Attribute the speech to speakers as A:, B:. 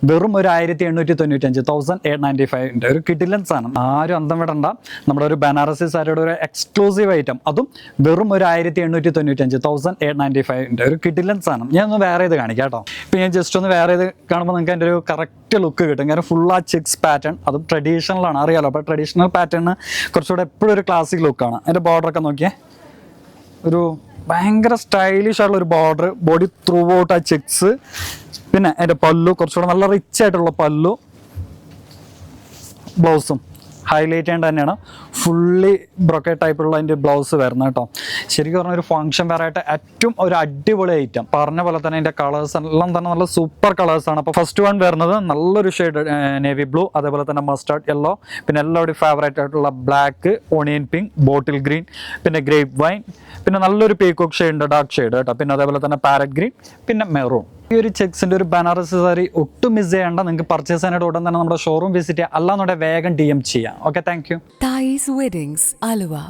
A: വെറും ഒരു 1895 1895 ഒരു കിടിലൻ സാധനം. ആരും അന്തം വിടണ്ട. നമ്മുടെ ഒരു ബനാറസി സാരിയുടെ ഒരു എക്സ്ക്ലൂസീവ് ഐറ്റം, അതും വെറും ഒരു 1895 1895 ഒരു കിടിലൻ സാധനം. ഞാൻ ഒന്ന് വേറെ ഇത് കാണിക്കാം കേട്ടോ. ഇപ്പം ഞാൻ ജസ്റ്റ് ഒന്ന് വേറെ ഇത് കാണുമ്പോൾ നിങ്ങൾക്ക് അതിൻ്റെ ഒരു കറക്റ്റ് ലുക്ക് കിട്ടും. കാരണം ഫുൾ ആ ചെക്സ് പാറ്റേൺ, അതും ട്രഡീഷണലാണ്, അറിയാലോ. അപ്പോൾ ട്രഡീഷണൽ പാറ്റേണിന് കുറച്ചുകൂടെ എപ്പോഴും ഒരു ക്ലാസിക് ലുക്കാണ്. അതിൻ്റെ ബോർഡറൊക്കെ നോക്കിയേ, ഒരു ഭയങ്കര സ്റ്റൈലിഷ് ആയിട്ടുള്ള ഒരു ബോർഡർ, ബോഡി ത്രൂ ഔട്ട് ആ ചെക്സ്. പിന്നെ അതിൻ്റെ പല്ലു കുറച്ചുകൂടെ നല്ല റിച്ച് ആയിട്ടുള്ള പല്ലു, ബ്ലൗസും ഹൈലൈറ്റ് ചെയ്യേണ്ട തന്നെയാണ്. ഫുള്ളി ബ്രൊക്കറ്റ് ടൈപ്പുള്ള അതിൻ്റെ ബ്ലൗസ് വരുന്നത് കേട്ടോ. ശരിക്കും പറഞ്ഞാൽ ഒരു ഫംഗ്ഷൻ വെയർ ആയിട്ട് ഏറ്റവും ഒരു അടിപൊളി ഐറ്റം. പറഞ്ഞ പോലെ തന്നെ അതിൻ്റെ കളേഴ്സ് എല്ലാം തന്നെ നല്ല സൂപ്പർ കളേഴ്സാണ്. അപ്പോൾ ഫസ്റ്റ് വൺ വരുന്നത് നല്ലൊരു ഷെയ്ഡ് നേവി ബ്ലൂ, അതേപോലെ തന്നെ മസ്റ്റാർഡ് യെല്ലോ, പിന്നെ എല്ലാവരുടെയും ഫേവറേറ്റ് ആയിട്ടുള്ള black, onion pink, bottle green, പിന്നെ ഗ്രേപ്പ് വൈൻ, പിന്നെ നല്ലൊരു പീകോക്ക് ഷെയ്ഡ്, ഡാർക്ക് ഷെയ്ഡ് കേട്ടോ. പിന്നെ അതേപോലെ തന്നെ പാരറ്റ് ഗ്രീൻ, പിന്നെ മെറൂൺ. ഈ ഒരു ചെക്സിൻ്റെ ഒരു ബനാറസി സാരി ഒട്ടും മിസ് ചെയ്യേണ്ട. നിങ്ങൾക്ക് പർച്ചേസ് ചെയ്യാനായിട്ട് ഉടൻ തന്നെ നമ്മുടെ ഷോറൂം വിസിറ്റ് ചെയ്യുക, അല്ലാന്നുണ്ടെങ്കിൽ വേഗം DM ചെയ്യാം. Okay, thank you.
B: Thais Weddings, Aluva.